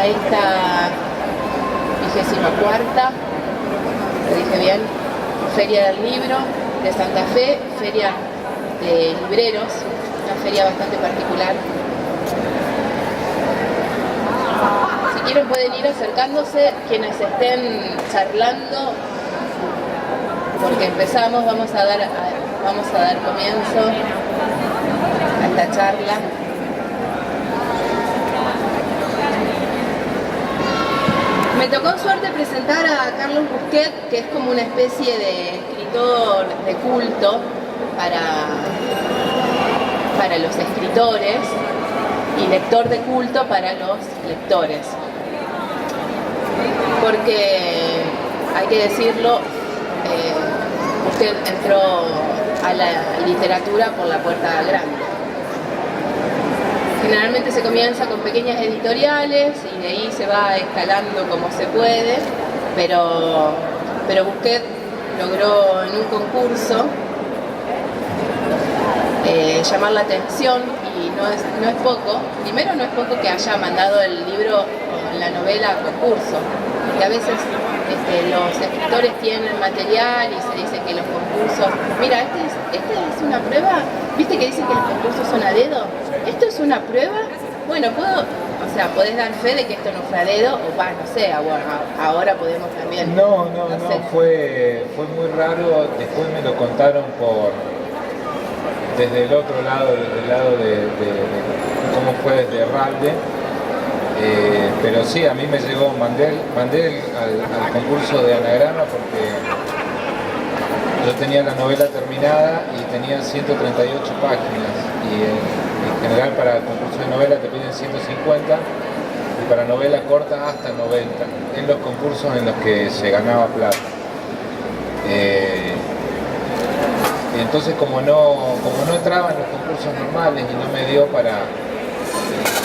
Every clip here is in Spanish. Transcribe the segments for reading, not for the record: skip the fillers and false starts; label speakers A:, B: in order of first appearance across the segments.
A: a esta 24ª, lo dije bien, Feria del Libro de Santa Fe, feria de libreros, una feria bastante particular. Si quieren pueden ir acercándose quienes estén charlando, porque empezamos, vamos a dar comienzo a esta charla. Me tocó suerte presentar a Carlos Busquet, que es como una especie de escritor de culto para los escritores y lector de culto para los lectores. Porque, hay que decirlo, Busquet entró a la literatura por la puerta grande. Generalmente se comienza con pequeñas editoriales y de ahí se va escalando como se puede, pero Busquet logró en un concurso llamar la atención, y no es poco. Primero, no es poco que haya mandado el libro o la novela a concurso, porque a veces los escritores tienen material y se dice que los concursos, mira, esta es una prueba, viste que dicen que los concursos son a dedo, esto es una prueba, bueno, podés dar fe de que esto no fue a dedo, o no sé, ahora podemos también.
B: No, fue muy raro. Después me lo contaron desde el otro lado, desde el lado de cómo fue desde Herralde. Pero sí, a mí me llegó, mandé al concurso de anagrama porque yo tenía la novela terminada y tenía 138 páginas, y en general para el concurso de novela te piden 150 y para novela corta hasta 90 en los concursos en los que se ganaba plata. Entonces como no entraba en los concursos normales y no me dio para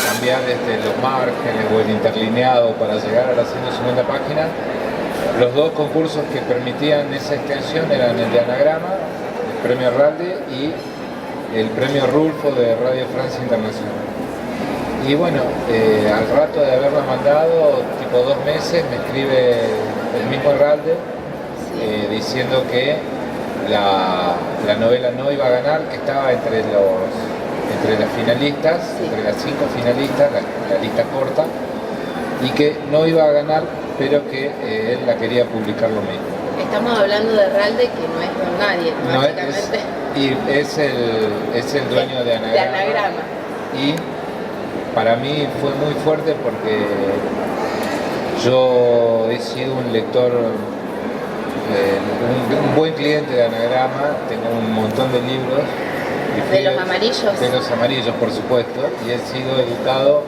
B: cambiar los márgenes o el interlineado para llegar a las 150 páginas, los dos concursos que permitían esa extensión eran el de anagrama, el premio Herralde, y el premio Rulfo de Radio Francia Internacional. Y bueno, al rato de haberla mandado, tipo 2 meses, me escribe el mismo Herralde diciendo que la novela no iba a ganar, que estaba entre las finalistas, entre las 5 finalistas, la lista corta, y que no iba a ganar, pero que él la quería publicar lo mismo.
A: Estamos hablando de Herralde, que no es don nadie, básicamente.
B: Y es el dueño de Anagrama. Y para mí fue muy fuerte porque yo he sido un lector, un buen cliente de Anagrama, tengo un montón de libros.
A: ¿De los amarillos?
B: De los amarillos, por supuesto, y he sido educado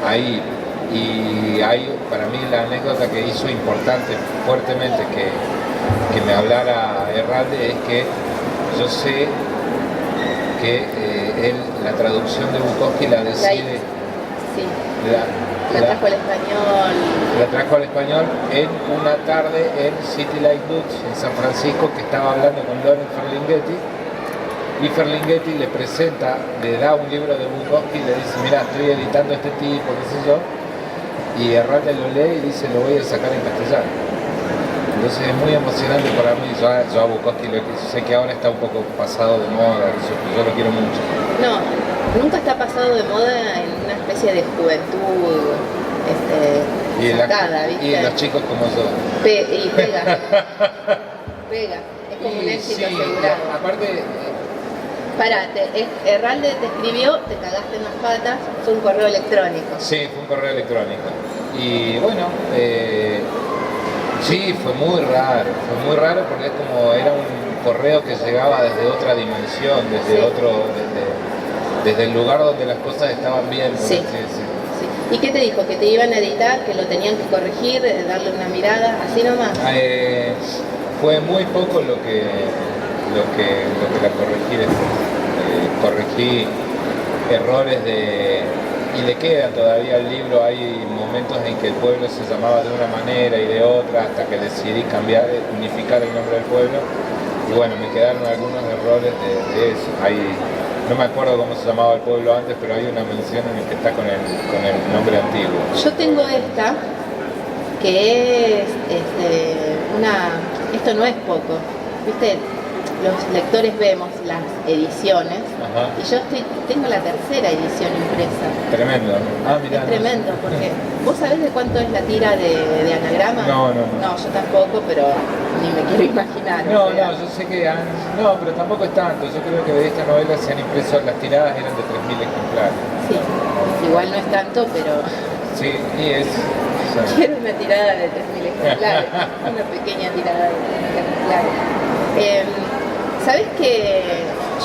B: ahí. Y hay para mí la anécdota que hizo importante, fuertemente, que me hablara Herralde, es que yo sé que él, la traducción de Bukowski la decide.
A: Sí. La trajo al español.
B: La trajo al español en una tarde en City Light Books, en San Francisco, que estaba hablando con Loren Ferlinghetti. Y Ferlinghetti le da un libro de Bukowski y le dice, mira, estoy editando este tipo, qué sé yo. Y Herralde lo lee y dice, lo voy a sacar en castellano. Entonces es muy emocionante para mí. Yo a Bukowski sé que ahora está un poco pasado de moda, yo lo quiero mucho.
A: No, nunca está pasado de moda en una especie de juventud sacada, ¿viste?
B: Y los chicos como yo.
A: Y pega. Pega. Es como un éxito asegurado.
B: Aparte...
A: Herralde te escribió, te cagaste en las patas, fue un correo electrónico.
B: Sí, fue un correo electrónico. Y bueno, sí, fue muy raro porque es como era un correo que llegaba desde otra dimensión, desde el lugar donde las cosas estaban bien.
A: Sí. ¿Y qué te dijo? ¿Que te iban a editar, que lo tenían que corregir, darle una mirada, así nomás?
B: Fue muy poco lo que la corregí después. Corregí errores y le queda todavía al libro. Hay momentos en que el pueblo se llamaba de una manera y de otra, hasta que decidí unificar el nombre del pueblo. Y bueno, me quedaron algunos errores de eso. no me acuerdo cómo se llamaba el pueblo antes, pero hay una mención en el que está con el nombre antiguo.
A: Yo tengo esta, que es esto no es poco, ¿viste? Los lectores vemos las ediciones.
B: Ajá.
A: Y yo tengo la tercera edición impresa.
B: Tremendo. Ah, mirá,
A: Es tremendo, porque ¿vos sabés de cuánto es la tira de Anagrama?
B: No.
A: No, yo tampoco, pero ni me quiero imaginar.
B: No,
A: o sea.
B: yo sé que no, pero tampoco es tanto. Yo creo que de esta novela se han impreso, las tiradas eran de 3.000 ejemplares.
A: Sí, igual no es tanto, pero
B: Sí, y es... o sea,
A: quiero una tirada de 3.000 ejemplares, una pequeña tirada de 3.000 ejemplares. ¿Sabés que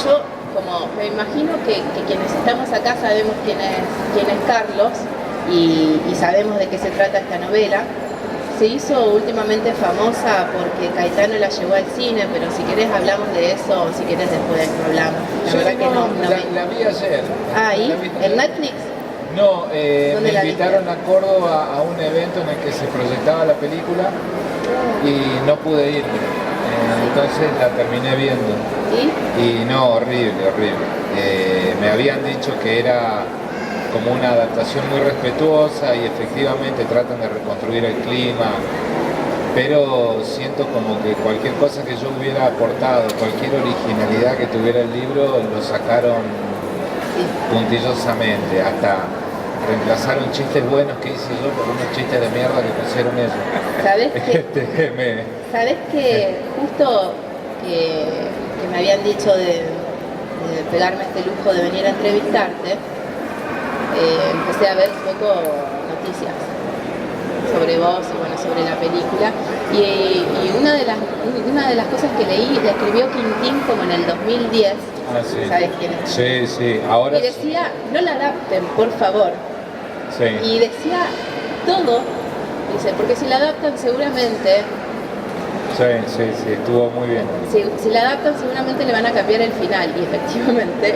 A: yo, como me imagino que quienes estamos acá sabemos quién es Carlos y sabemos de qué se trata esta novela? Se hizo últimamente famosa porque Caetano la llevó al cine, pero si querés hablamos de eso, o si querés después hablamos. La
B: sí,
A: verdad que no
B: la vi ayer.
A: Ah, ¿y?
B: ¿La viste?
A: ¿En Netflix?
B: No,
A: ¿Dónde
B: me
A: la
B: invitaron
A: viste?
B: a Córdoba a un evento en el que se proyectaba la película y no pude ir. Entonces la terminé viendo.
A: ¿Y?
B: Y no, horrible. Me habían dicho que era como una adaptación muy respetuosa y efectivamente tratan de reconstruir el clima, pero siento como que cualquier cosa que yo hubiera aportado, cualquier originalidad que tuviera el libro, lo sacaron puntillosamente, hasta reemplazaron chistes buenos que hice yo por unos chistes de mierda que pusieron ellos.
A: ¿Sabés que, ¿sabés que justo que me habían dicho de pegarme este lujo de venir a entrevistarte, empecé a ver un poco noticias sobre vos y bueno, sobre la película y una de las cosas que leí, la escribió Quintín como en el 2010.
B: Ah, sí.
A: ¿Sabes quién es?
B: Sí, ahora
A: y decía, no la adapten, por favor.
B: sí.
A: Y decía todo, dice, porque si la adaptan seguramente,
B: Sí, estuvo muy bien.
A: si la adaptan seguramente le van a cambiar el final y efectivamente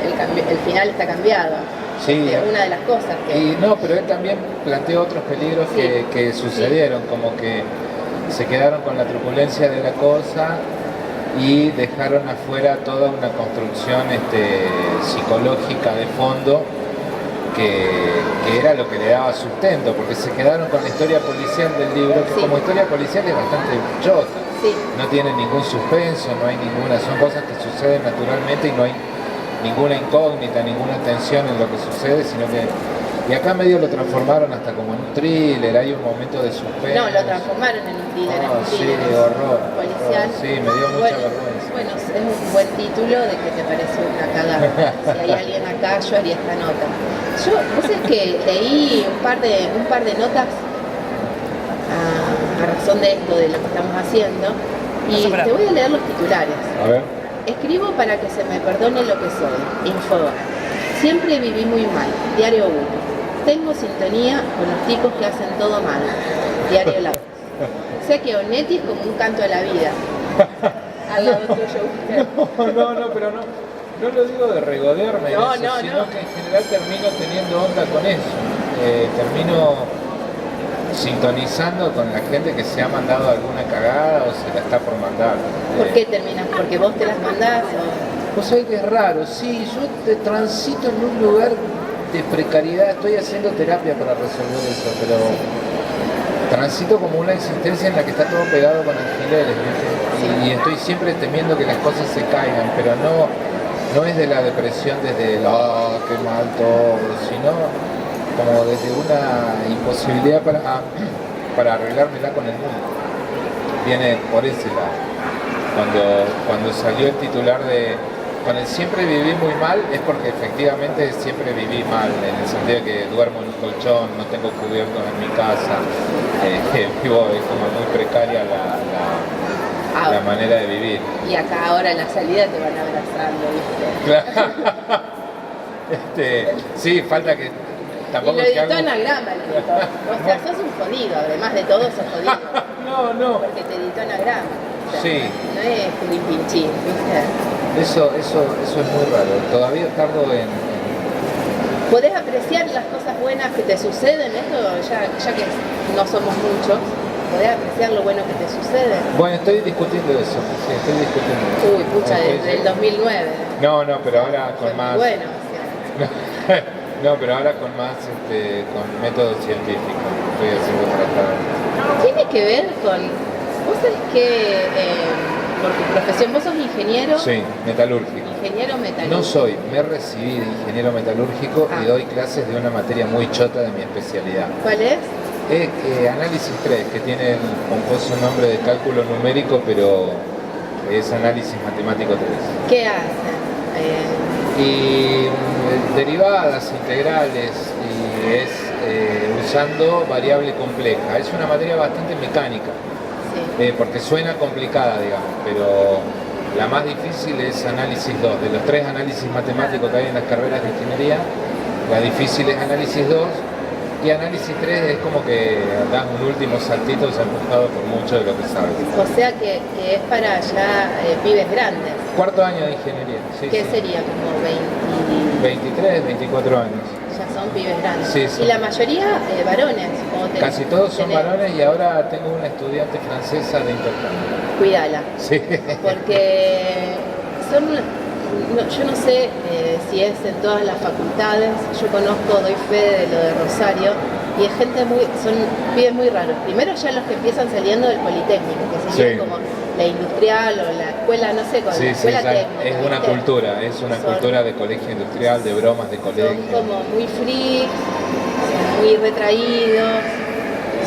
A: el final está cambiado.
B: Sí.
A: Una de las cosas que...
B: Y no, pero él también planteó otros peligros
A: Sí.
B: que sucedieron, como que se quedaron con la truculencia de la cosa y dejaron afuera toda una construcción psicológica de fondo que era lo que le daba sustento, porque se quedaron con la historia policial del libro, que
A: Sí.
B: como historia policial es bastante chota,
A: Sí.
B: no tiene ningún suspenso, no hay ninguna, son cosas que suceden naturalmente y no hay ninguna incógnita, ninguna tensión en lo que sucede, sino que... Y acá medio lo transformaron hasta como en un thriller, hay un momento de suspenso.
A: No, lo transformaron en un thriller,
B: Sí, horror.
A: policial.
B: Sí, me dio mucha vergüenza.
A: Bueno, es un buen título de que te parece una cagada. Si hay alguien acá, yo haría esta nota. Vos sabés que leí un par de notas a razón de esto, de lo que estamos haciendo, y te voy a leer los titulares.
B: A ver.
A: Escribo para que se me perdone lo que soy. Infobae. Siempre viví muy mal. Diario 1. Tengo sintonía con los tipos que hacen todo mal. Diario La Voz. Sé que Onetti es como un canto a la vida. Al lado tuyo usted.
B: No, pero no lo digo de regodearme,
A: No,
B: de eso,
A: no,
B: sino
A: no.
B: que en general termino teniendo onda con eso. Termino sintonizando con la gente que se ha mandado alguna cagada o se la está por mandar.
A: ¿Por qué terminas? ¿Porque vos te las mandás? O...
B: Vos sabés que es raro, sí, yo te transito en un lugar de precariedad, estoy haciendo terapia para resolver eso, pero transito como una existencia en la que está todo pegado con alfileres, ¿viste? Y estoy siempre temiendo que las cosas se caigan, pero no es de la depresión desde el qué mal todo, sino como desde una imposibilidad para arreglármela con el mundo. Viene por ese lado. Cuando salió el titular con el siempre viví muy mal, es porque efectivamente siempre viví mal, en el sentido de que duermo en un colchón, no tengo cubiertos en mi casa, vivo, es como muy precaria la manera de vivir.
A: Y acá ahora en la salida te van abrazando, ¿viste?
B: Sí, falta que...
A: Tampoco y lo editó Anagrama, el editor. O sea, sos un jodido, además de todo sos jodido.
B: No.
A: Porque te editó Anagrama. O sea,
B: sí.
A: No es un pinchín, ¿viste?
B: Eso es muy raro. Todavía tardo en...
A: ¿Podés apreciar las cosas buenas que te suceden? Esto ya que no somos muchos. podés apreciar lo bueno que te sucede.
B: Bueno, estoy discutiendo eso, sí, estoy discutiendo eso.
A: Uy, pucha, desde el 2009.
B: No, pero ahora con más...
A: Bueno, o sea.
B: No, pero ahora con más, con método científico, estoy haciendo tratados.
A: Tiene que ver con, vos sabés que por tu profesión, vos sos ingeniero.
B: Sí, metalúrgico.
A: Ingeniero metalúrgico.
B: No soy, me recibí de ingeniero metalúrgico y doy clases de una materia muy chota de mi especialidad.
A: ¿Cuál es?
B: Es análisis 3, que tiene el pomposo nombre de cálculo numérico, pero es análisis matemático 3.
A: ¿Qué hacen?
B: Y derivadas, integrales, y es usando variable compleja. Es una materia bastante mecánica, sí. Porque suena complicada, digamos, pero la más difícil es análisis 2. De los 3 análisis matemáticos que hay en las carreras de ingeniería, la difícil es análisis 2, y análisis 3 es como que das un último saltito empujado por mucho de lo que sabes.
A: O sea que es para ya pibes grandes.
B: Cuarto año de ingeniería, sí.
A: ¿Qué
B: sí.
A: sería? Como
B: 23, 24 años.
A: Ya son pibes grandes.
B: Sí, sí.
A: Y la mayoría varones.
B: Casi todos son varones y ahora tengo una estudiante francesa de intercambio.
A: Cuídala.
B: Sí.
A: Porque son... No, yo no sé si es en todas las facultades, yo conozco, doy fe de lo de Rosario, y es gente son pibes muy raros. Primero ya los que empiezan saliendo del Politécnico, que sería como la industrial o la escuela, no sé, con la escuela técnica.
B: Es una cultura, cultura de colegio industrial, de bromas de colegio.
A: Son como muy freak, son muy retraídos,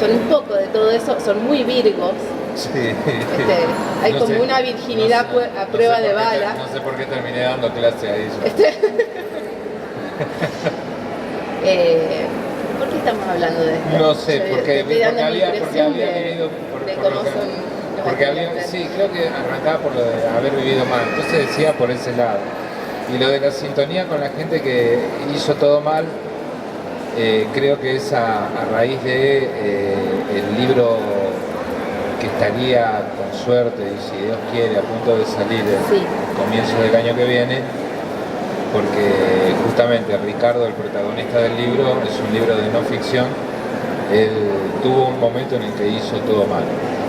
A: son un poco de todo eso, son muy virgos.
B: Sí.
A: Hay no como sé, una virginidad a prueba de bala.
B: No sé por qué terminé dando clase ahí.
A: ¿Por qué estamos hablando de esto?
B: No sé, porque había vivido sí, creo que arrancaba por lo de haber vivido mal. Entonces decía por ese lado. Y lo de la sintonía con la gente que hizo todo mal, creo que es a raíz de el libro que estaría con suerte y si Dios quiere a punto de salir a comienzos del año que viene, porque justamente Ricardo, el protagonista del libro, es un libro de no ficción. Él tuvo un momento en el que hizo todo mal.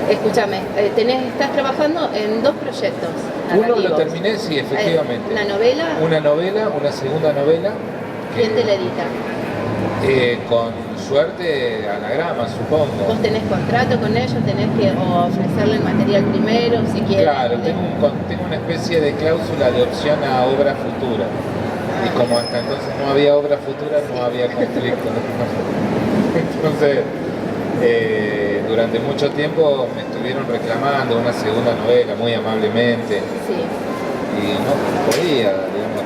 A: Escúchame, estás trabajando en 2 proyectos narrativos.
B: Uno lo terminé, sí, efectivamente.
A: ¿Una novela?
B: Una novela, una segunda novela.
A: ¿Quién te la edita?
B: Con suerte, Anagrama, supongo.
A: ¿Vos tenés contrato con ellos? ¿Tenés que ofrecerle el material primero, si quieres?
B: Claro, tengo una especie de cláusula de opción a obra futura. Y como hasta entonces no había obra futura, no había conflicto. Entonces, durante mucho tiempo me estuvieron reclamando una segunda novela, muy amablemente. Sí. Y no podía, digamos,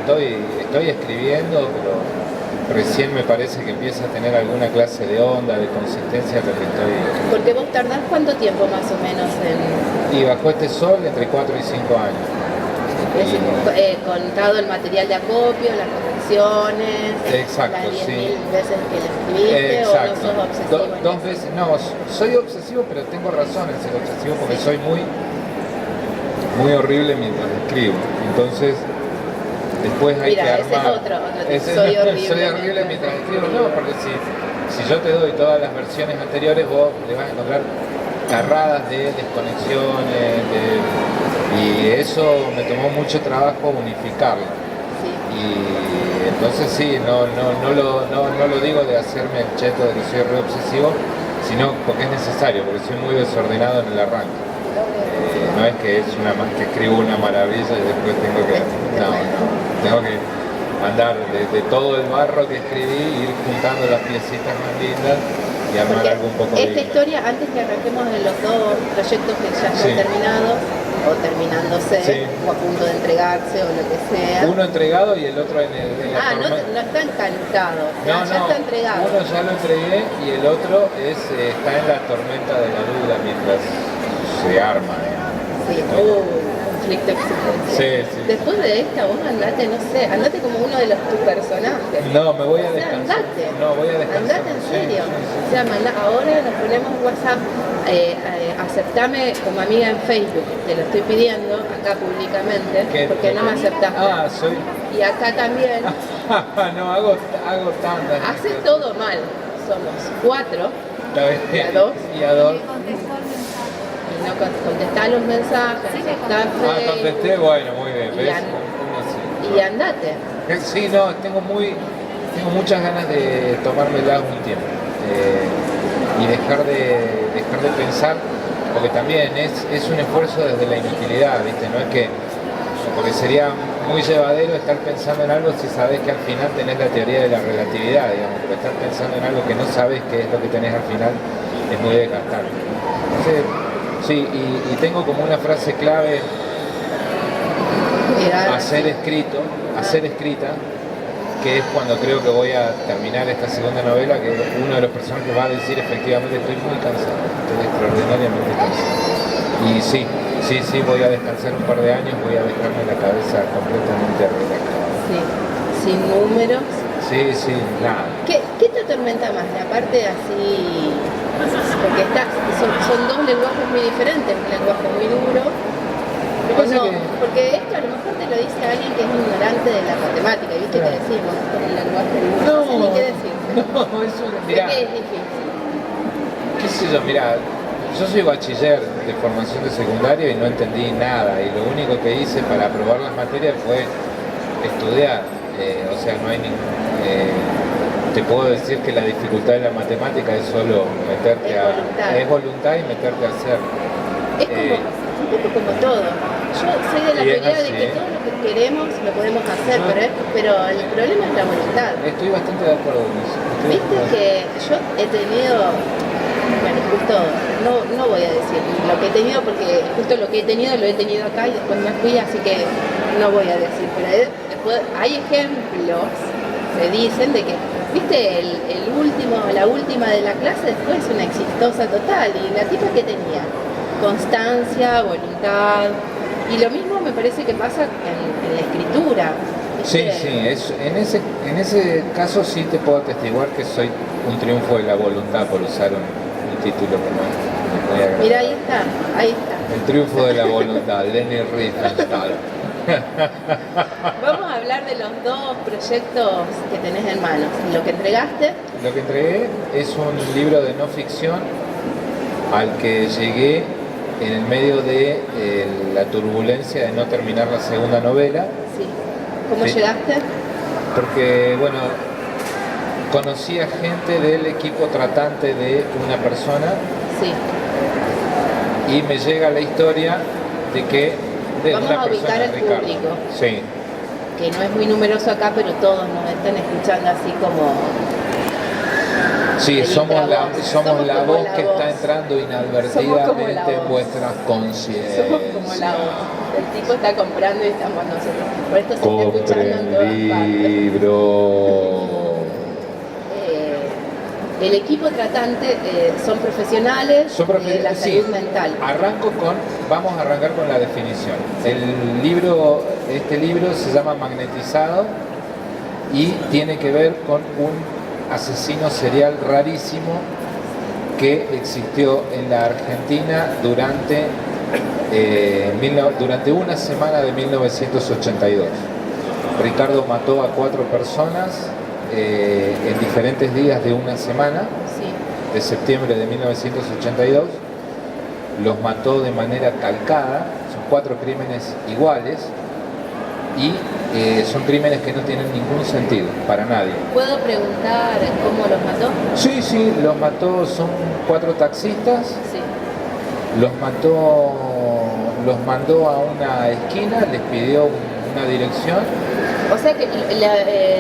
B: estoy escribiendo, pero recién me parece que empieza a tener alguna clase de onda, de consistencia, pero estoy...
A: Porque vos tardás ¿cuánto tiempo más o menos en...?
B: Y bajo este sol entre 4 y 5 años.
A: Contado el material de acopio, las correcciones,
B: exacto,
A: las 10.000 veces que lo escribiste.
B: Exacto.
A: ¿O no sos obsesivo?
B: Dos veces, no, soy obsesivo, pero tengo razón en ser obsesivo porque soy muy horrible mientras escribo. Entonces, después hay que armar.
A: Ese es otro soy horrible
B: mientras escribo. No, porque si yo te doy todas las versiones anteriores, vos le vas a encontrar carradas de desconexiones, y eso me tomó mucho trabajo unificarlo. Sí. Y entonces sí, no lo digo de hacerme el cheto de que soy re obsesivo, sino porque es necesario, porque soy muy desordenado en el arranque. No es que es que escribo una maravilla y después tengo que... tengo que andar de todo el barro que escribí, ir juntando las piecitas más lindas y armar algo un poco
A: esta historia, antes que arranquemos de los 2 proyectos que ya están terminados, o terminándose, o a punto de entregarse, o lo que sea.
B: Uno entregado y el otro en
A: no está encantado, ya está entregado.
B: Uno ya lo entregué y el otro está en la tormenta de la duda mientras se arma.
A: Sí, conflicto existencial. Sí. Después de esta, vos andate como uno de tus personajes.
B: No, me voy a descansar.
A: Voy a descansar. Andate en serio. Sí. O sea, ahora nos ponemos WhatsApp, aceptame como amiga en Facebook, te lo estoy pidiendo acá públicamente, porque no me aceptaste. Y acá también.
B: No, hago tantas.
A: Haces todo mal. Somos 4.
B: Y a 2.
A: sino contestar los mensajes, aceptar
B: contesté, bueno, muy bien, ¿ves?
A: Y andate.
B: Sí, no, tengo muchas ganas de tomármela un tiempo y dejar de pensar, porque también es un esfuerzo desde la inutilidad, ¿viste? No es que, porque sería muy llevadero estar pensando en algo si sabes que al final tenés la teoría de la relatividad, digamos, pero estar pensando en algo que no sabes qué es lo que tenés al final es muy desgastante. Entonces, sí, y tengo como una frase clave, hacer escrita, que es cuando creo que voy a terminar esta segunda novela, que uno de los personajes va a decir efectivamente estoy muy cansado, estoy extraordinariamente cansado. Y sí, voy a descansar un par de años, voy a dejarme la cabeza completamente relajada.
A: Sí, sin números.
B: Sí, nada.
A: ¿Qué te atormenta más? La parte así, porque son dos lenguajes muy diferentes, un lenguaje muy duro. Porque esto a lo mejor te lo dice alguien que es ignorante de la matemática, ¿viste? Claro. Que decimos, esto es un lenguaje duro. No sé ni qué decirte.
B: No, eso mirá,
A: ¿qué es difícil?
B: ¿Qué sé yo? Mirá, yo soy bachiller de formación de secundario y no entendí nada, y lo único que hice para aprobar las materias fue estudiar. O sea, no hay ningún... te puedo decir que la dificultad de la matemática es solo meterte es voluntad y meterte a hacer.
A: Es como, un poco como todo. Yo soy de la teoría de que todo lo que queremos lo podemos hacer, pero el problema es la voluntad.
B: Estoy bastante de acuerdo con eso.
A: Viste que yo he tenido, bueno, justo, no voy a decir lo que he tenido, porque justo lo que he tenido lo he tenido acá y después me fui, así que no voy a decir, pero después hay ejemplos, se dicen de que, viste, la última de la clase después es una exitosa total, y la tipa que tenía constancia, voluntad, y lo mismo me parece que pasa en la escritura.
B: ¿Viste? Sí, en ese caso sí te puedo atestiguar que soy un triunfo de la voluntad, por usar un título como este.
A: Mira, ahí está.
B: El triunfo de la voluntad, Leni Riefenstahl.
A: Vamos a hablar de los dos proyectos que tenés en manos. ¿Lo que entregaste?
B: Lo que entregué es un libro de no ficción al que llegué en el medio de la turbulencia de no terminar la segunda novela.
A: Sí. ¿Cómo llegaste?
B: Porque, bueno, conocí a gente del equipo tratante de una persona.
A: Sí.
B: Y me llega la historia de que
A: vamos a ubicar al público.
B: Sí.
A: Que no es muy numeroso acá, pero todos nos están escuchando así como...
B: Sí, somos la voz que está entrando inadvertidamente en vuestras conciencias.
A: Somos como la voz. El tipo está comprando y estamos nosotros. Por esto se está escuchando en todas
B: libro.
A: El equipo tratante son profesionales de la salud mental.
B: Vamos a arrancar con la definición. Este libro se llama Magnetizado y tiene que ver con un asesino serial rarísimo que existió en la Argentina durante una semana de 1982. Ricardo mató a 4 personas en diferentes días de una semana, sí, de septiembre de 1982. Los mató de manera calcada, son 4 crímenes iguales y son crímenes que no tienen ningún sentido para nadie.
A: ¿Puedo preguntar cómo los mató?
B: Sí, los mató, son 4 taxistas.
A: Sí.
B: Los mandó a una esquina, les pidió una dirección.
A: O sea que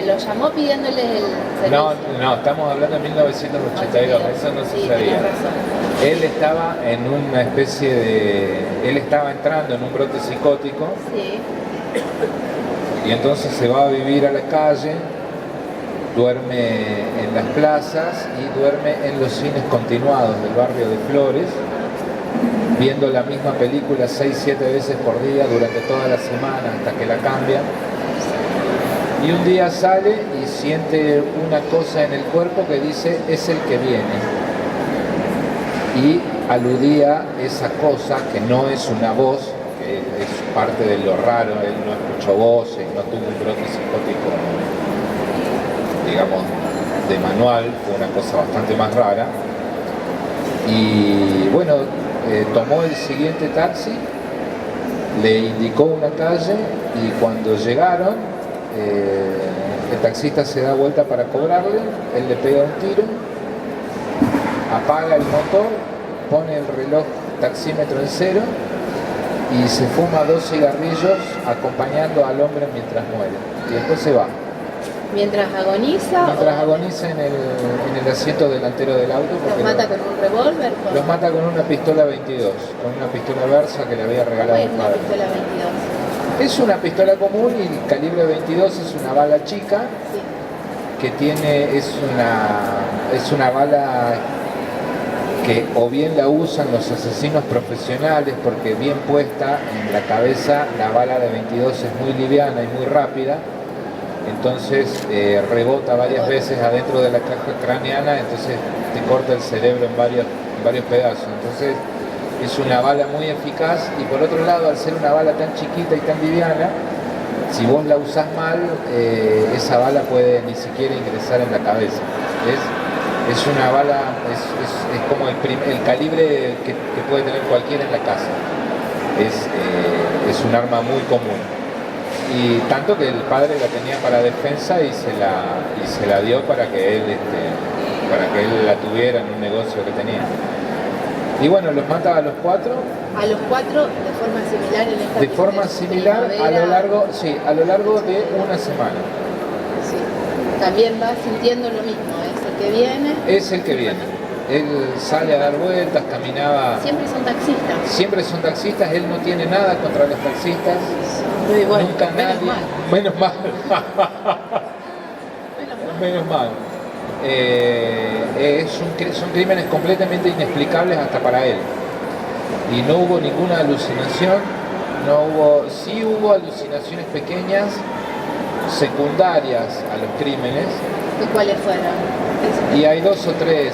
A: lo llamó pidiéndole el servicio.
B: No, estamos hablando de 1982, eso no sucedía. Él estaba en una especie de... Él estaba entrando en un brote psicótico. Sí. Y entonces se va a vivir a la calle, duerme en las plazas y duerme en los cines continuados del barrio de Flores, viendo la misma película 6-7 veces por día durante toda la semana hasta que la cambian. Y un día sale y siente una cosa en el cuerpo que dice, es el que viene. Y aludía esa cosa, que no es una voz, que es parte de lo raro, él no escuchó voces, no tuvo un brote psicótico, digamos, de manual, fue una cosa bastante más rara. Y bueno, tomó el siguiente taxi, le indicó una calle y cuando llegaron, el taxista se da vuelta para cobrarle, él le pega un tiro, apaga el motor, pone el reloj taxímetro en cero y se fuma 2 cigarrillos acompañando al hombre mientras muere. Y después se va.
A: ¿Mientras agoniza?
B: Mientras agoniza en el asiento delantero del auto.
A: ¿Los mata con un revólver?
B: Los mata con una pistola 22, con una pistola Versa que le había regalado el padre.
A: ¿Una pistola 22?
B: Es una pistola común y el calibre 22 es una bala chica,
A: Sí.
B: que tiene, es una bala que o bien la usan los asesinos profesionales porque bien puesta en la cabeza, la bala de 22 es muy liviana y muy rápida, entonces rebota varias veces adentro de la caja craneana, entonces te corta el cerebro en varios pedazos. Entonces es una bala muy eficaz y por otro lado, al ser una bala tan chiquita y tan liviana, si vos la usás mal, esa bala puede ni siquiera ingresar en la cabeza. Es una bala, es como el calibre que puede tener cualquiera en la casa. Es un arma muy común. Y tanto que el padre la tenía para defensa y se la dio para que él la tuviera en un negocio que tenía. Y bueno, los mata a los 4.
A: A los 4 de forma similar en esta
B: De forma similar a lo largo de una semana.
A: Sí. También va sintiendo lo mismo, es el que viene.
B: Es el que viene. Él sale a dar vueltas, caminaba.
A: Siempre son taxistas.
B: Siempre son taxistas, él no tiene nada contra los taxistas.
A: Muy bueno.
B: Nunca nadie. Menos mal. Menos mal. Son crímenes completamente inexplicables hasta para él. Y no hubo ninguna alucinación, sí hubo alucinaciones pequeñas, secundarias a los crímenes.
A: ¿Y cuáles fueron?
B: Y hay 2 o 3.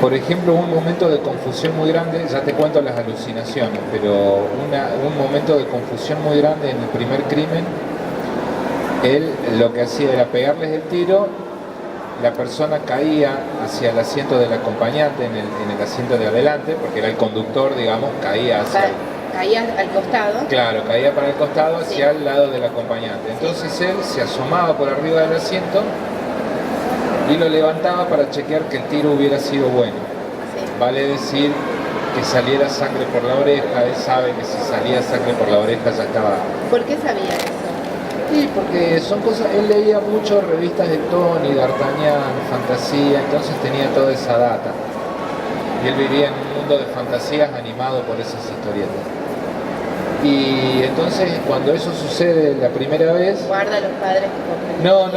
B: Por ejemplo, un momento de confusión muy grande, ya te cuento las alucinaciones, pero un momento de confusión muy grande en el primer crimen. Él lo que hacía era pegarles el tiro, la persona caía hacia el asiento del acompañante, en el asiento de adelante, porque era el conductor, digamos, caía
A: al costado.
B: Claro, caía para el costado, hacia
A: Sí.
B: el lado del acompañante. Entonces él se asomaba por arriba del asiento y lo levantaba para chequear que el tiro hubiera sido bueno.
A: Sí.
B: Vale decir que saliera sangre por la oreja, él sabe que si salía sangre por la oreja ya estaba...
A: ¿Por qué sabía eso?
B: Sí, porque son cosas, él leía mucho revistas de Tony, D'Artagnan, fantasía, entonces tenía toda esa data. Y él vivía en un mundo de fantasías animado por esas historietas. Y entonces cuando eso sucede la primera vez...
A: Guarda a los padres que compren.
B: No.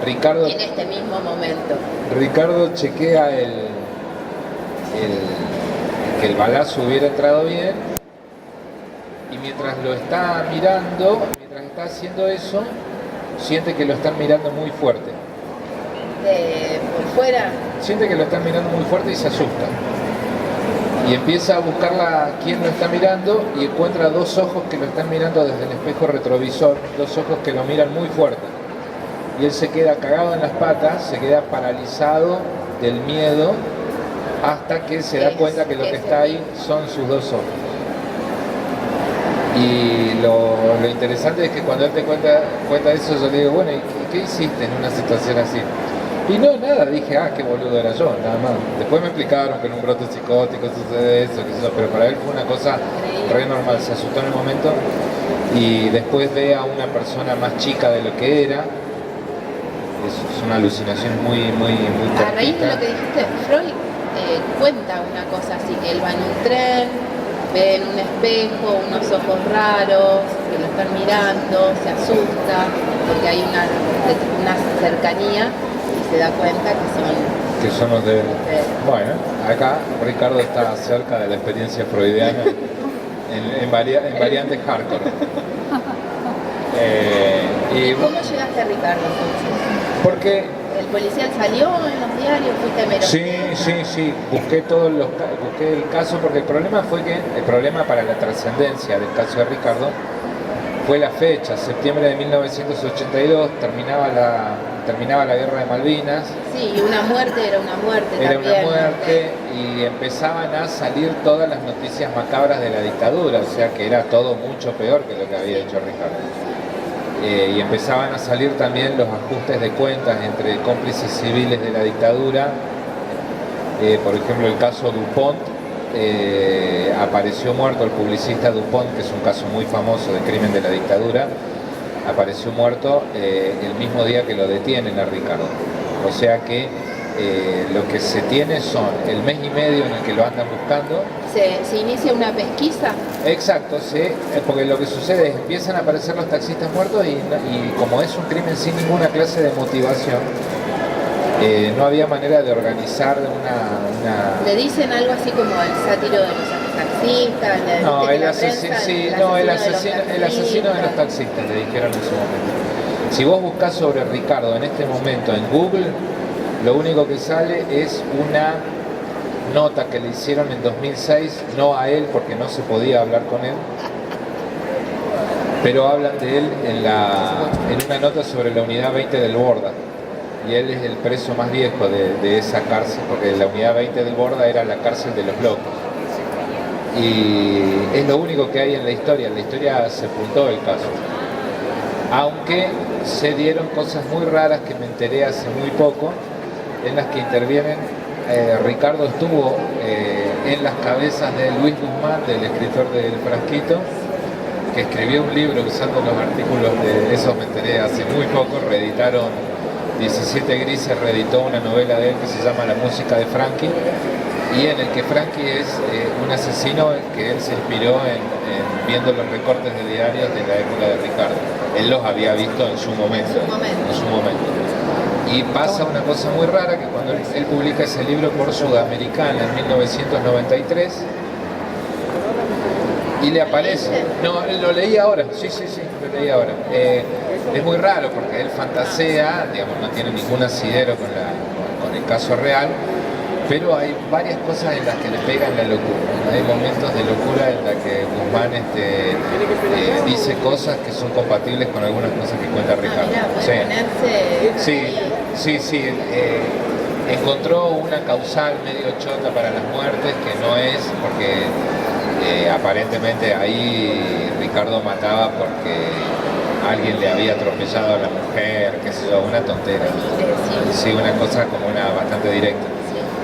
B: Ricardo...
A: En este mismo momento.
B: Ricardo chequea que el balazo hubiera entrado bien. Y mientras lo está mirando, mientras está haciendo eso, siente que lo están mirando muy fuerte.
A: Por fuera.
B: Siente que lo están mirando muy fuerte y se asusta. Y empieza a buscarla quién lo está mirando y encuentra 2 ojos que lo están mirando desde el espejo retrovisor, 2 ojos que lo miran muy fuerte. Y él se queda cagado en las patas, se queda paralizado del miedo hasta que se da cuenta que lo que está ahí son sus 2 ojos. Y lo interesante es que cuando él te cuenta eso, yo le digo, bueno, ¿y qué hiciste en una situación así? Y no, nada, dije, qué boludo era yo, nada más. Después me explicaron que en un brote psicótico sucede eso, pero para él fue una cosa re normal, se asustó en el momento y después ve a una persona más chica de lo que era. Es una alucinación muy cortita.
A: A raíz de lo que dijiste, Freud cuenta una cosa así, que él va en un tren, ve en un espejo unos ojos raros que lo están mirando, se asusta porque hay una cercanía y se da cuenta que son
B: los de... Bueno, acá Ricardo está cerca de la experiencia freudiana en variantes hardcore.
A: ¿Y cómo llegaste a Ricardo entonces?
B: Porque
A: ¿El policial salió en los diarios? ¿Fuiste merodeando?
B: Sí, busqué el caso porque el problema para la trascendencia del caso de Ricardo fue la fecha, septiembre de 1982, terminaba terminaba la guerra de Malvinas.
A: Sí, y una muerte era una muerte
B: Era
A: también.
B: una muerte y empezaban a salir todas las noticias macabras de la dictadura, o sea que era todo mucho peor que lo que había hecho Ricardo. Y empezaban a salir también los ajustes de cuentas entre cómplices civiles de la dictadura. Por ejemplo, el caso Dupont, apareció muerto el publicista Dupont, que es un caso muy famoso de crimen de la dictadura, apareció muerto el mismo día que lo detienen a Ricardo. O sea que lo que se tiene son el mes y medio en el que lo andan buscando.
A: Se inicia una pesquisa.
B: Exacto, sí, porque lo que sucede es que empiezan a aparecer los taxistas muertos y como es un crimen sin ninguna clase de motivación, no había manera de organizar una...
A: Le dicen algo así como el sátiro de los taxistas,
B: No, el asesino de los
A: taxistas.
B: taxistas, le dijeron en su momento. Si vos buscás sobre Ricardo en este momento en Google, lo único que sale es una nota que le hicieron en 2006, no a él porque no se podía hablar con él, pero hablan de él en una nota sobre la unidad 20 del Borda. Y él es el preso más viejo de esa cárcel, porque la unidad 20 del Borda era la cárcel de los locos. Y es lo único que hay en la historia sepultó el caso. Aunque se dieron cosas muy raras que me enteré hace muy poco, en las que intervienen, Ricardo estuvo en las cabezas de Luis Guzmán, del escritor del Frasquito, que escribió un libro usando los artículos de eso, me enteré hace muy poco, reeditaron 17 Grises, reeditó una novela de él que se llama La música de Frankie, y en el que Frankie es un asesino que él se inspiró en viendo los recortes de diarios de la época de Ricardo. Él los había visto en su momento. Y pasa una cosa muy rara, que cuando él publica ese libro por Sudamericana en 1993, y le aparece, no, lo leí ahora, sí, lo leí ahora. Es muy raro porque él fantasea, digamos, no tiene ningún asidero con el caso real, pero hay varias cosas en las que le pegan la locura. Hay momentos de locura en las que Guzmán dice cosas que son compatibles con algunas cosas que cuenta Ricardo. Sí, encontró una causal medio chota para las muertes, que no es porque aparentemente ahí Ricardo mataba porque alguien le había atropellado a la mujer, qué sé yo, una tontera. Sí, una cosa como una bastante directa.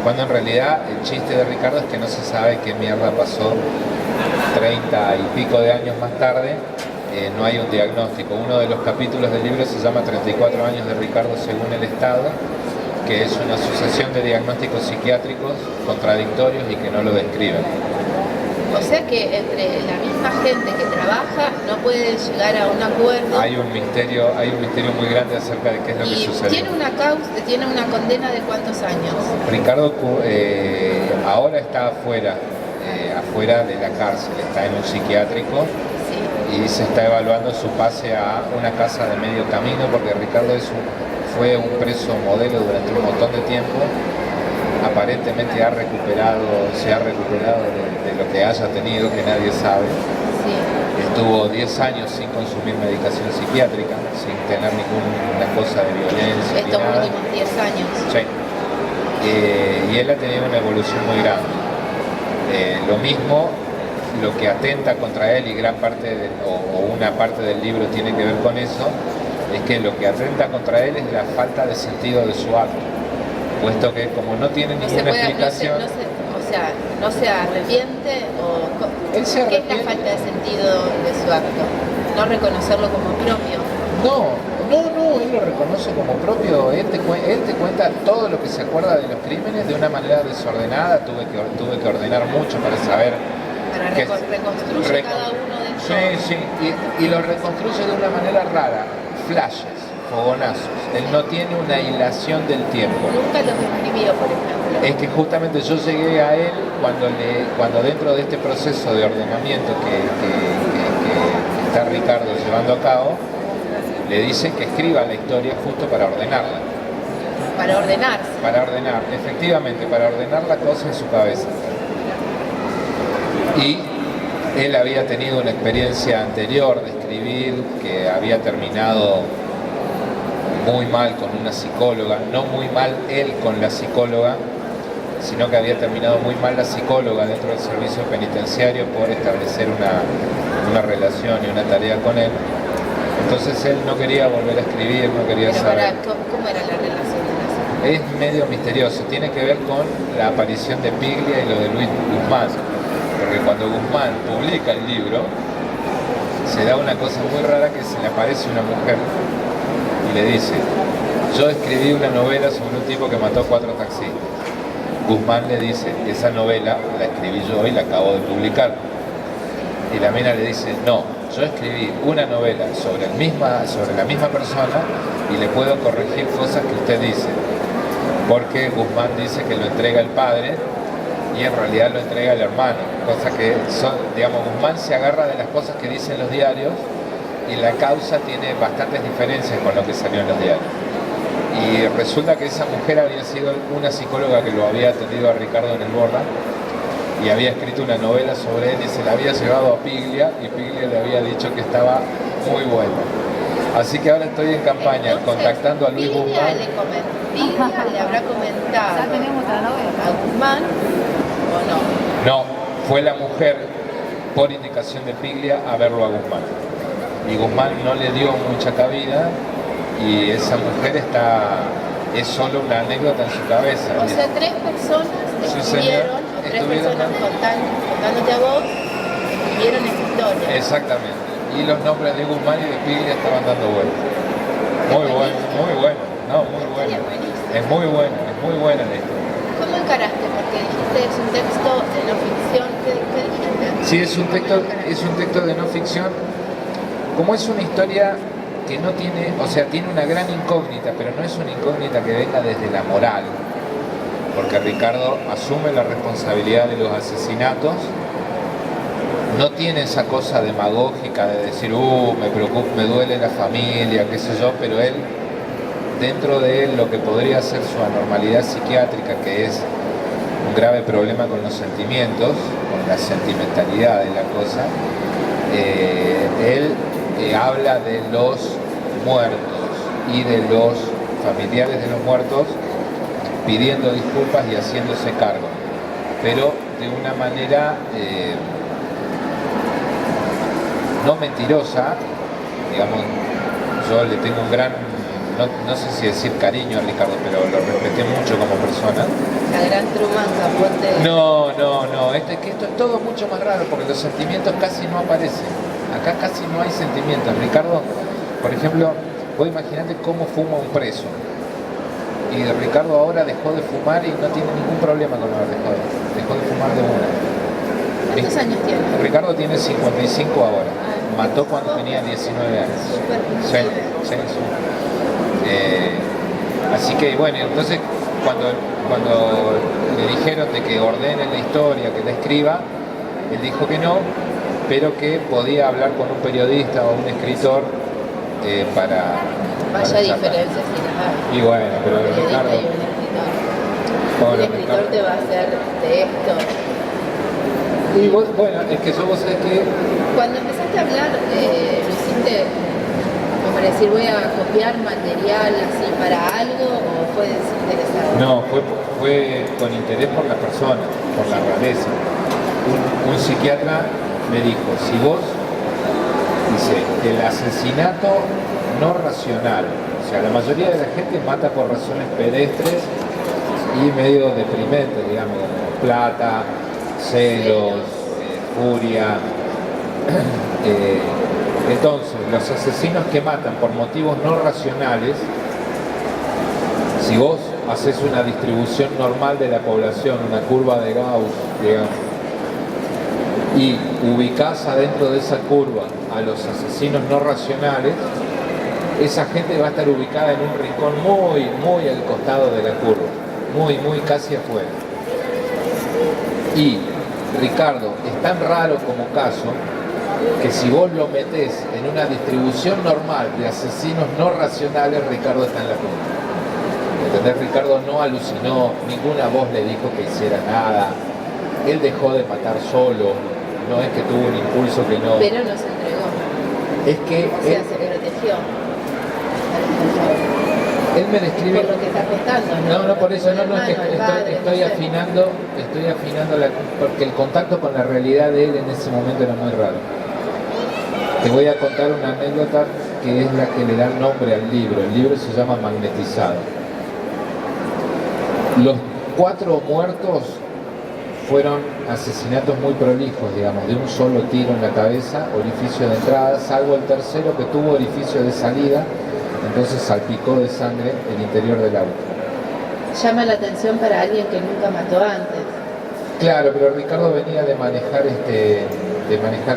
B: Cuando en realidad el chiste de Ricardo es que no se sabe qué mierda pasó 30 y pico de años más tarde. No hay un diagnóstico. Uno de los capítulos del libro se llama 34 años de Ricardo según el Estado, que es una sucesión de diagnósticos psiquiátricos contradictorios y que no lo describen.
A: O sea que entre la misma gente que trabaja no puede llegar a un acuerdo.
B: Hay un misterio muy grande acerca de qué es lo que sucede.
A: Tiene una condena de ¿cuántos años?
B: Ricardo ahora está afuera de la cárcel, está en un psiquiátrico. Sí. Y se está evaluando su pase a una casa de medio camino, porque Ricardo fue un preso modelo durante un montón de tiempo. Aparentemente se ha recuperado de lo que haya tenido, que nadie sabe. Sí. Estuvo 10 años sin consumir medicación psiquiátrica, sin tener ninguna cosa de violencia.
A: Estos últimos 10 años.
B: Sí. Y él ha tenido una evolución muy grande. Lo mismo, lo que atenta contra él, y gran parte o una parte del libro tiene que ver con eso, es que lo que atenta contra él es la falta de sentido de su acto. Puesto que como no tiene ninguna explicación...
A: No se arrepiente, o
B: él se arrepiente.
A: ¿Qué es la falta de sentido de su acto? ¿No reconocerlo como propio?
B: No, él lo reconoce como propio. Él te cuenta todo lo que se acuerda de los crímenes de una manera desordenada. Tuve que ordenar mucho para saber...
A: reconstruye cada uno de ellos.
B: Sí, y lo reconstruye de una manera rara, flashes, fogonazos. Él no tiene una hilación del tiempo.
A: Nunca los escribió, por ejemplo.
B: Es que justamente yo llegué a él cuando dentro de este proceso de ordenamiento que está Ricardo llevando a cabo, le dicen que escriba la historia justo para ordenarla.
A: Para ordenarse.
B: Para ordenar, efectivamente, para ordenar la cosa en su cabeza. Y él había tenido una experiencia anterior de escribir, que había terminado muy mal con una psicóloga, no muy mal él con la psicóloga, sino que había terminado muy mal la psicóloga dentro del servicio penitenciario por establecer una relación y una tarea con él. Entonces él no quería volver a escribir, no quería saber.
A: ¿Cómo era la relación?
B: Es medio misterioso, tiene que ver con la aparición de Piglia y lo de Luis Guzmán, porque cuando Guzmán publica el libro, se da una cosa muy rara que se le aparece una mujer y le dice: yo escribí una novela sobre un tipo que mató a 4 taxistas. Guzmán le dice: esa novela la escribí yo y la acabo de publicar. Y la mina le dice: no, yo escribí una novela sobre la misma persona y le puedo corregir cosas que usted dice. Porque Guzmán dice que lo entrega el padre y en realidad lo entrega el hermano. Cosa que son, digamos, Guzmán se agarra de las cosas que dicen los diarios y la causa tiene bastantes diferencias con lo que salió en los diarios. Y resulta que esa mujer había sido una psicóloga que lo había atendido a Ricardo en el Borra y había escrito una novela sobre él y se la había llevado a Piglia y Piglia le había dicho que estaba muy buena. Así que ahora estoy en campaña. Entonces, contactando a Luis Guzmán.
A: ¿Piglia le habrá comentado
C: ya tenemos la novela
A: a Guzmán o no?
B: No, fue la mujer, por indicación de Piglia, a verlo a Guzmán. Y Guzmán no le dio mucha cabida y esa mujer es solo una anécdota en su cabeza.
A: O sea, 3 personas escribieron, o 3 personas contándote a vos, escribieron esta historia.
B: Exactamente. Y los nombres de Guzmán y de Piglia estaban dando vueltas. Muy bueno, muy bueno. No, muy bueno. Es muy buena la historia.
A: ¿Cómo encaraste? Porque dijiste es un texto de no ficción. ¿Qué dijiste?
B: Sí, es un texto de no ficción. Como es una historia que no tiene, o sea, tiene una gran incógnita, pero no es una incógnita que venga desde la moral, porque Ricardo asume la responsabilidad de los asesinatos, no tiene esa cosa demagógica de decir, me preocupa, me duele la familia, qué sé yo, pero él, dentro de él, lo que podría ser su anormalidad psiquiátrica, que es un grave problema con los sentimientos, con la sentimentalidad de la cosa, él habla de los muertos y de los familiares de los muertos pidiendo disculpas y haciéndose cargo, pero de una manera no mentirosa, digamos. Yo le tengo un gran, no sé si decir cariño a Ricardo, pero lo respeté mucho como persona.
A: La gran Truman Capote.
B: No, esto es todo mucho más raro porque los sentimientos casi no aparecen. Acá casi no hay sentimientos. Ricardo, por ejemplo, vos imaginate cómo fuma un preso. Y Ricardo ahora dejó de fumar y no tiene ningún problema con haber dejó de fumar de una.
A: ¿Cuántos años tiene?
B: Ricardo tiene 55 ahora. Mató cuando tenía 19 años. Sí. Así que bueno, entonces cuando le dijeron de que ordene la historia, que la escriba, él dijo que no, pero que podía hablar con un periodista o un escritor para
A: Vaya diferencias si las hay.
B: Y bueno, pero
A: Un periodista
B: Ricardo,
A: y un escritor.
B: pobre
A: El escritor
B: Ricardo.
A: te va a hacer de esto.
B: Y vos, bueno, es que yo vos sabés que
A: Cuando empezaste a hablar, ¿lo hiciste como para decir voy a copiar material así para algo o fue desinteresado?
B: no, fue con interés por la persona, por la rareza. Un psiquiatra me dijo, si vos, dice, el asesinato no racional, o sea, la mayoría de la gente mata por razones pedestres y medio deprimentes, digamos, como plata, celos, furia. Entonces, los asesinos que matan por motivos no racionales, si vos haces una distribución normal de la población, una curva de Gauss, digamos, y ubicás adentro de esa curva a los asesinos no racionales, esa gente va a estar ubicada en un rincón muy al costado de la curva, muy casi afuera. Y Ricardo es tan raro como caso que si vos lo metés en una distribución normal de asesinos no racionales, Ricardo está en la punta. ¿Entendés? Ricardo no alucinó, ninguna voz le dijo que hiciera nada, él dejó de matar solo, no es que tuvo un impulso que no...
A: Pero no se entregó.
B: Es que
A: O sea, se protegió.
B: Él me describe...
A: Por lo que está contando.
B: No, por eso no, es que
A: El padre,
B: estoy
A: no sé.
B: afinando porque el contacto con la realidad de él en ese momento era muy raro. Te voy a contar una anécdota que es la que le da nombre al libro. El libro se llama Magnetizado. Los 4 muertos fueron asesinatos muy prolijos, digamos, de un solo tiro en la cabeza, orificio de entrada, salvo el tercero que tuvo orificio de salida, entonces salpicó de sangre el interior del auto.
A: Llama la atención para alguien que nunca mató antes.
B: Claro, pero Ricardo venía de manejar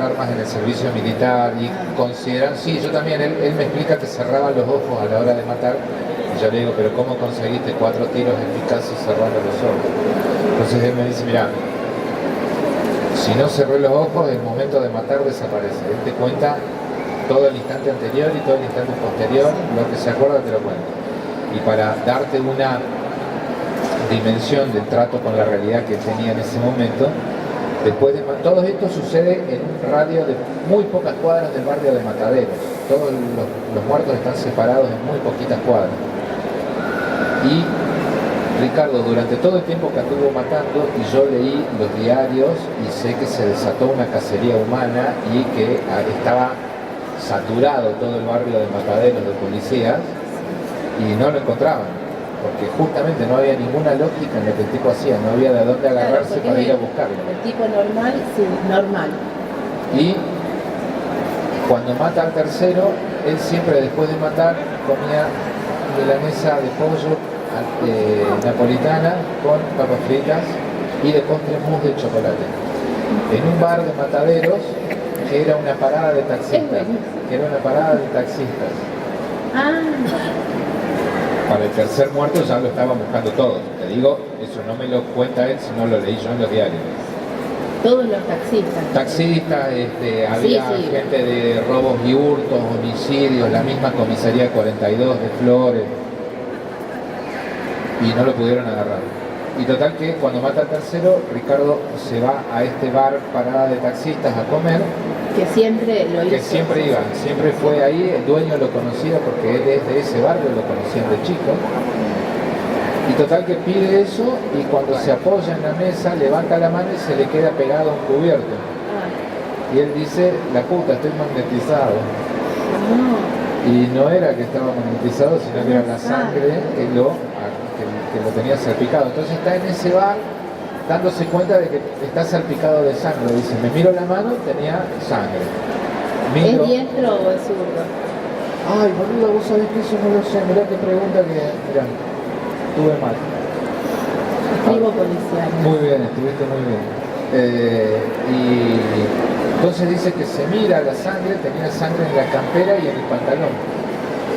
B: armas en el servicio militar y consideran, sí, yo también, él me explica que cerraba los ojos a la hora de matar, y yo le digo, pero ¿cómo conseguiste 4 tiros eficaces cerrando los ojos? Entonces él me dice, mira, si no cerré los ojos, el momento de matar desaparece. Él te cuenta todo el instante anterior y todo el instante posterior, lo que se acuerda te lo cuenta. Y para darte una dimensión del trato con la realidad que tenía en ese momento, después de todo esto sucede en un radio de muy pocas cuadras del barrio de Mataderos. Todos los muertos están separados en muy poquitas cuadras. Y Ricardo, durante todo el tiempo que anduvo matando, y yo leí los diarios y sé que se desató una cacería humana y que estaba saturado todo el barrio de Mataderos de policías y no lo encontraban, porque justamente no había ninguna lógica en lo que el tipo hacía, no había de dónde agarrarse para ir a buscarlo.
A: El tipo normal, sí, normal.
B: Y cuando mata al tercero, él siempre después de matar comía milanesa de pollo napolitana con papas fritas y de postre mousse de chocolate. En un bar de Mataderos que era una parada de taxistas. Para el tercer muerto ya lo estaban buscando todos. Te digo, eso no me lo cuenta él, sino lo leí yo en los diarios.
A: Todos los taxistas.
B: Taxistas, había gente de robos y hurtos, homicidios, la misma comisaría 42 de Flores. Y no lo pudieron agarrar. Y total que cuando mata al tercero, Ricardo se va a este bar parada de taxistas a comer.
A: Que siempre lo hizo.
B: Que siempre iba, siempre fue ahí, el dueño lo conocía porque él es de ese barrio, lo conocían de chico. Y total que pide eso y cuando se apoya en la mesa, levanta la mano y se le queda pegado a un cubierto. Y él dice, la puta, estoy magnetizado. Y no era que estaba magnetizado, sino que era la sangre que lo tenía salpicado. Entonces está en ese bar dándose cuenta de que está salpicado de sangre. Dice, me miro la mano, tenía sangre.
A: ¿Es diestro o es zurdo?
B: Ay, boludo, vos sabés que eso no lo sé. Mirá qué pregunta que... Mirá, estuve mal.
A: Escribo policial.
B: Muy bien, estuviste muy bien. Y entonces dice que se mira la sangre, tenía sangre en la campera y en el pantalón.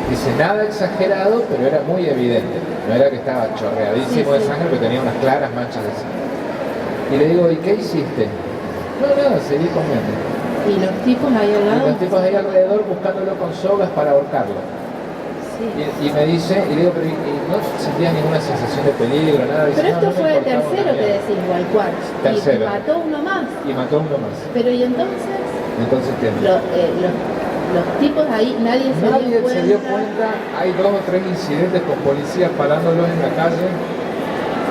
B: Dice, nada exagerado, pero era muy evidente. No era que estaba chorreadísimo de sangre, pero tenía unas claras manchas de sangre. Y le digo, ¿y qué hiciste? No, nada, seguí comiendo.
A: ¿Y los tipos ahí al lado?
B: Y los tipos ahí alrededor buscándolo con sogas para ahorcarlo.
A: Sí.
B: Y me dice, y le digo, pero no sentías ninguna sensación de peligro, nada. Dice,
A: pero esto
B: no,
A: fue el tercero que decís, o el cuarto.
B: Tercero.
A: Y mató uno más.
B: Y mató uno más.
A: Pero ¿y entonces?
B: Entonces, ¿qué?
A: Los tipos ahí, nadie se dio cuenta.
B: Hay 2 o 3 incidentes con policías parándolos en la calle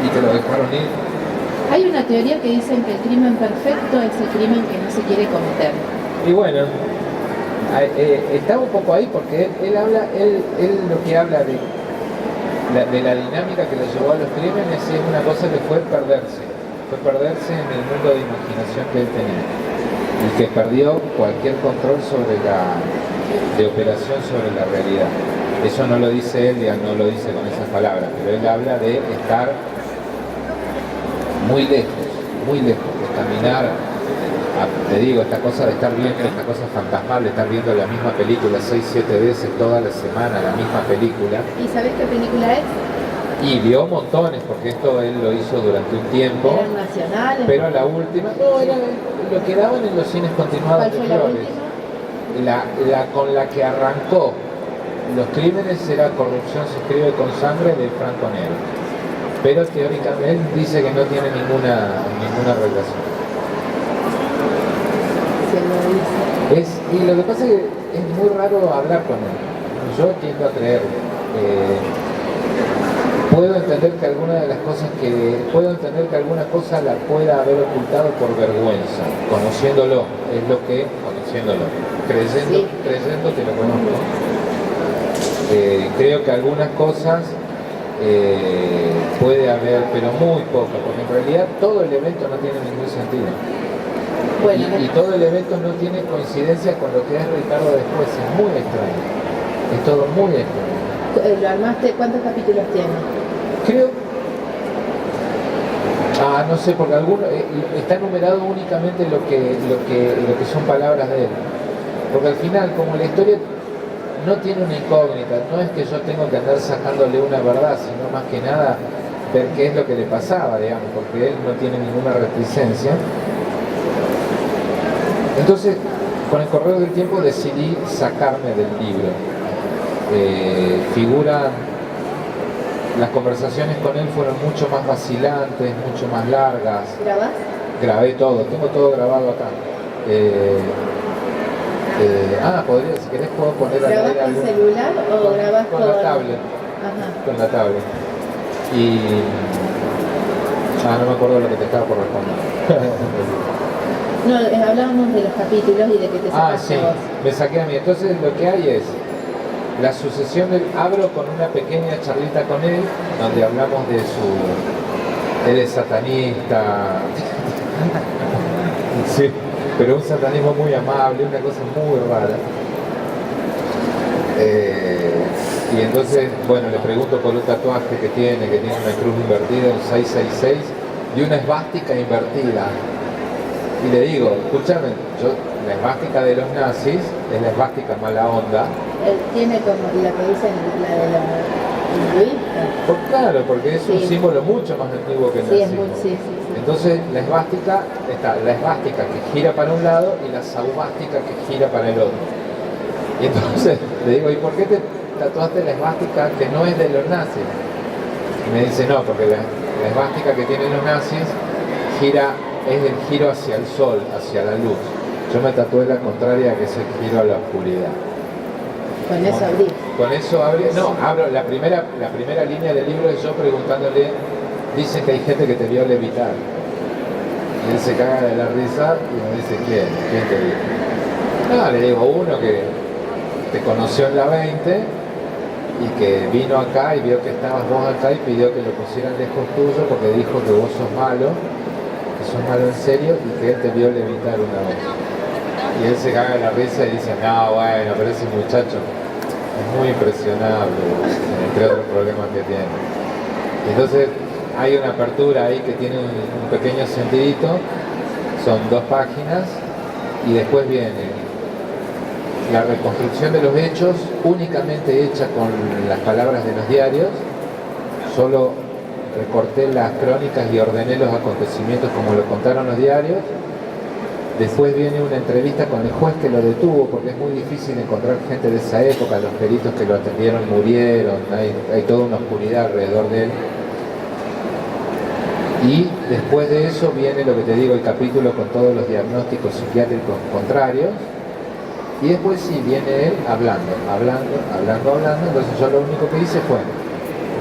B: y que lo dejaron ir.
A: Hay una teoría que dicen que el crimen perfecto es el crimen que no se quiere cometer.
B: Y bueno, está un poco ahí porque él lo que habla de la dinámica que lo llevó a los crímenes es una cosa que fue perderse en el mundo de imaginación que él tenía y que perdió cualquier control de operación sobre la realidad. Eso no lo dice él, no lo dice con esas palabras, pero él habla de estar muy lejos, de caminar, te digo, esta cosa de estar viendo, esta cosa fantasmal, de estar viendo la misma película 6-7 veces toda la semana, la misma película.
A: ¿Y sabés qué película es?
B: Y vio montones, porque esto él lo hizo durante un tiempo.
A: ¿Eran nacionales?
B: Pero la última, no, era lo que daban en los cines continuados de Flores. La con la que arrancó los crímenes era Corrupción se escribe con sangre de Franco Nero. Pero teóricamente él dice que no tiene ninguna relación.
A: Se lo dice.
B: Y lo que pasa es que es muy raro hablar con él. Yo tiendo a creer. puedo entender que algunas cosas la pueda haber ocultado por vergüenza, conociéndolo, creyendo que lo conozco. Creo que algunas cosas puede haber, pero muy pocas, porque en realidad todo el evento no tiene ningún sentido.
A: Bueno,
B: Y todo el evento no tiene coincidencia con lo que es Ricardo después, es muy extraño. Es todo muy extraño.
A: ¿lo armaste? ¿Cuántos capítulos tiene?
B: Creo... no sé, porque alguno está numerado únicamente lo que son palabras de él. Porque al final, como la historia no tiene una incógnita, no es que yo tengo que andar sacándole una verdad, sino más que nada ver qué es lo que le pasaba, digamos, porque él no tiene ninguna reticencia. Entonces, con el correr del tiempo decidí sacarme del libro. Las conversaciones con él fueron mucho más vacilantes, mucho más largas.
A: ¿Grabás?
B: Grabé todo, tengo todo grabado acá. Podría, si querés puedo poner a
A: ¿Grabás con celular o grabás
B: con la tablet?
A: Ajá.
B: Con la tablet. Y... no me acuerdo lo que te estaba por responder.
A: No, hablábamos de los capítulos y de que te sacaste
B: sí,
A: vos.
B: me saqué a mí. Entonces lo que hay es la sucesión abro con una pequeña charlita con él, donde hablamos de él es satanista. Sí, pero un satanismo muy amable, una cosa muy rara. Y entonces, bueno, le pregunto por un tatuaje que tiene una cruz invertida, un 666, y una esvástica invertida. Y le digo, escúchame, la esvástica de los nazis es la esvástica mala onda.
A: Él tiene como la que dicen, la de los hinduistas.
B: Claro, porque es un símbolo mucho más antiguo que el nazismo.
A: Sí.
B: Entonces la esvástica está la esvástica que gira para un lado y la saubástica que gira para el otro. Y entonces le digo, ¿y por qué te tatuaste la esvástica que no es de los nazis? Y me dice, no, porque la esvástica que tienen los nazis es el giro hacia el sol, hacia la luz. Yo me tatué la contraria, que es el giro a la oscuridad.
A: Con eso abrí.
B: Con eso abrí. No, abro la primera línea del libro es yo preguntándole, dicen que hay gente que te vio levitar. Y él se caga de la risa y me dice, ¿quién te vio? No, le digo, uno que te conoció en la 20 y que vino acá y vio que estabas vos acá y pidió que lo pusieran lejos tuyo porque dijo que vos sos malo en serio y que él te vio levitar una vez. Y él se caga de la risa y dice, no, bueno, pero ese muchacho es muy impresionable, entre otros problemas que tiene. Entonces hay una apertura ahí que tiene un pequeño sentidito, son 2 páginas, y después viene la reconstrucción de los hechos, únicamente hecha con las palabras de los diarios. Solo recorté las crónicas y ordené los acontecimientos como lo contaron los diarios. Después viene una entrevista con el juez que lo detuvo, porque es muy difícil encontrar gente de esa época, los peritos que lo atendieron murieron, hay toda una oscuridad alrededor de él. Y después de eso viene lo que te digo, el capítulo con todos los diagnósticos psiquiátricos contrarios. Y después sí, viene él hablando. Entonces yo lo único que hice fue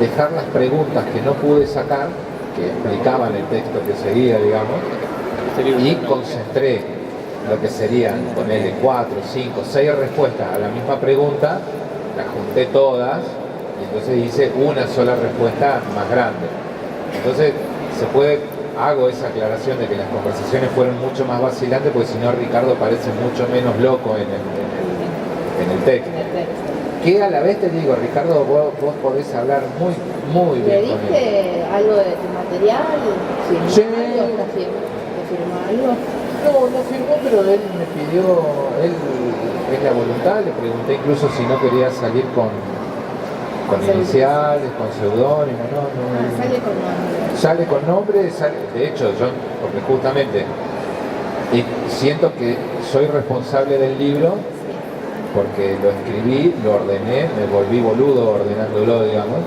B: dejar las preguntas que no pude sacar, que explicaban el texto que seguía, digamos, y concentré lo que serían, ponerle 4, 5, 6 respuestas a la misma pregunta, las junté todas, y entonces hice una sola respuesta más grande. Entonces hago esa aclaración de que las conversaciones fueron mucho más vacilantes, porque si no Ricardo parece mucho menos loco en el texto. Que a la vez te digo, Ricardo, vos podés hablar muy bien.
A: ¿Le diste algo de tu material?
B: Sí.
A: ¿Te firmó algo?
B: No firmó, pero él me pidió, él es la voluntad, le pregunté incluso si no quería salir con iniciales, con seudónimo, no.
A: Sale con nombre.
B: Sale con nombre, de hecho, porque justamente siento que soy responsable del libro, porque lo escribí, lo ordené, me volví boludo ordenándolo, digamos.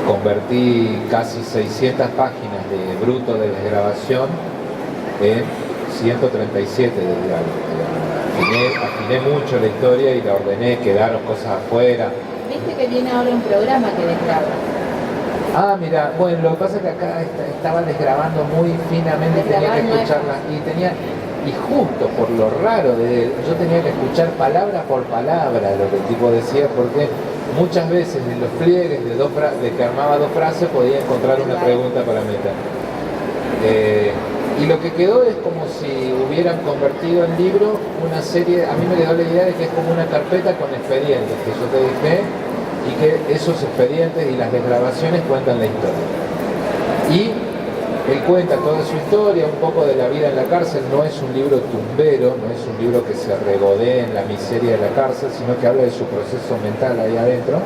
B: Convertí casi 600 páginas de bruto de desgrabación en 137 de diálogo. Afiné mucho la historia y la ordené, quedaron cosas afuera.
A: dijiste que viene ahora un programa que desgraba.
B: Ah, mira, bueno, lo que pasa es que acá estaba desgrabando muy finamente, tenía que escucharla y justo por lo raro de él, yo tenía que escuchar palabra por palabra lo que el tipo decía, porque muchas veces en los pliegues de que armaba dos frases podía encontrar una pregunta para meter. Y lo que quedó es como si hubieran convertido en libro una serie, a mí me quedó la idea de que es como una carpeta con expedientes, que yo te dije, y que esos expedientes y las desgrabaciones cuentan la historia. Y él cuenta toda su historia, un poco de la vida en la cárcel, no es un libro tumbero, no es un libro que se regodee en la miseria de la cárcel, sino que habla de su proceso mental ahí adentro.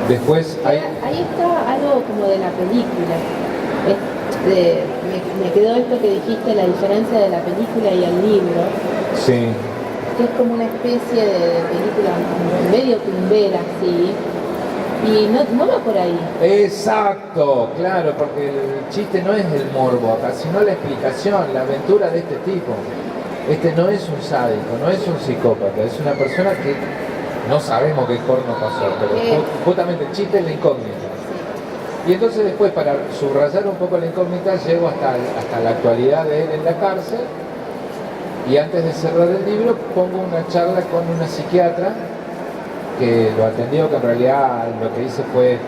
B: Después hay...
A: Ahí está algo como de la película. Me quedó esto que dijiste, la diferencia de la película y el libro.
B: Sí.
A: Que es como una especie de película medio tumbera, sí. Y no va por ahí.
B: Exacto, claro, porque el chiste no es el morbo acá, sino la explicación, la aventura de este tipo. Este no es un sádico, no es un psicópata, es una persona que no sabemos qué corno pasó, pero justamente el chiste es la incógnita. Y entonces después, para subrayar un poco la incógnita, llego hasta la actualidad de él en la cárcel, y antes de cerrar el libro pongo una charla con una psiquiatra que lo atendió, que en realidad lo que hice fue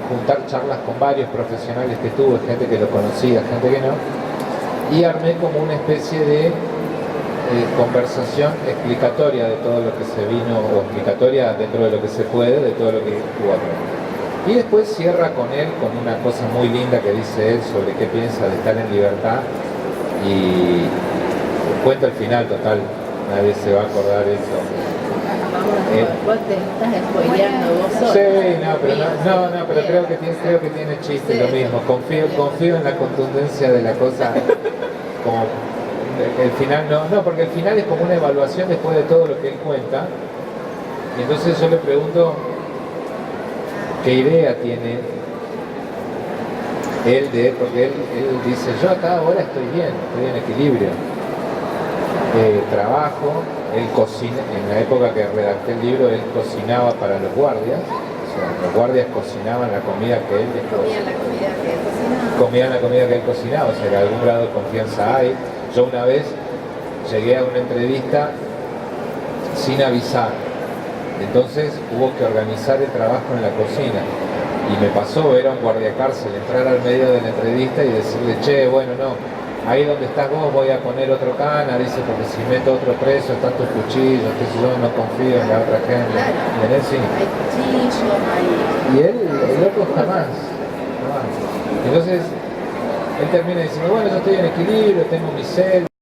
B: juntar charlas con varios profesionales que tuve, gente que lo conocía, gente que no, y armé como una especie de conversación explicatoria de todo lo que se vino, o explicatoria dentro de lo que se puede, de todo lo que hubo acá. Y después cierra con él con una cosa muy linda que dice él sobre qué piensa de estar en libertad, y cuenta el final total, nadie se va a acordar eso.
A: Vos te estás spoileando vos solo.
B: Sí, pero creo que tiene chiste, lo mismo. Confío en la contundencia de la cosa. Como el final no, porque el final es como una evaluación después de todo lo que él cuenta. Y entonces yo le pregunto qué idea tiene él porque él dice, yo acá ahora estoy bien, estoy en equilibrio. Trabajo, él cocina, en la época que redacté el libro, él cocinaba para los guardias, o sea, los guardias cocinaban la comida que él comían la comida que él cocinaba, o sea, que algún grado de confianza hay. Yo una vez llegué a una entrevista sin avisar, entonces hubo que organizar el trabajo en la cocina, y me pasó ver a un guardia cárcel entrar al medio de la entrevista y decirle, che, bueno, no, ahí donde estás vos voy a poner otro cana, dice, porque si meto otro preso están tus cuchillos, qué sé yo, no confío en la otra gente.
A: Claro,
B: y en él sí.
A: hay cuchillos, hay...
B: Y él, el loco jamás. Entonces, él termina diciendo, bueno, yo estoy en equilibrio, tengo mi cel.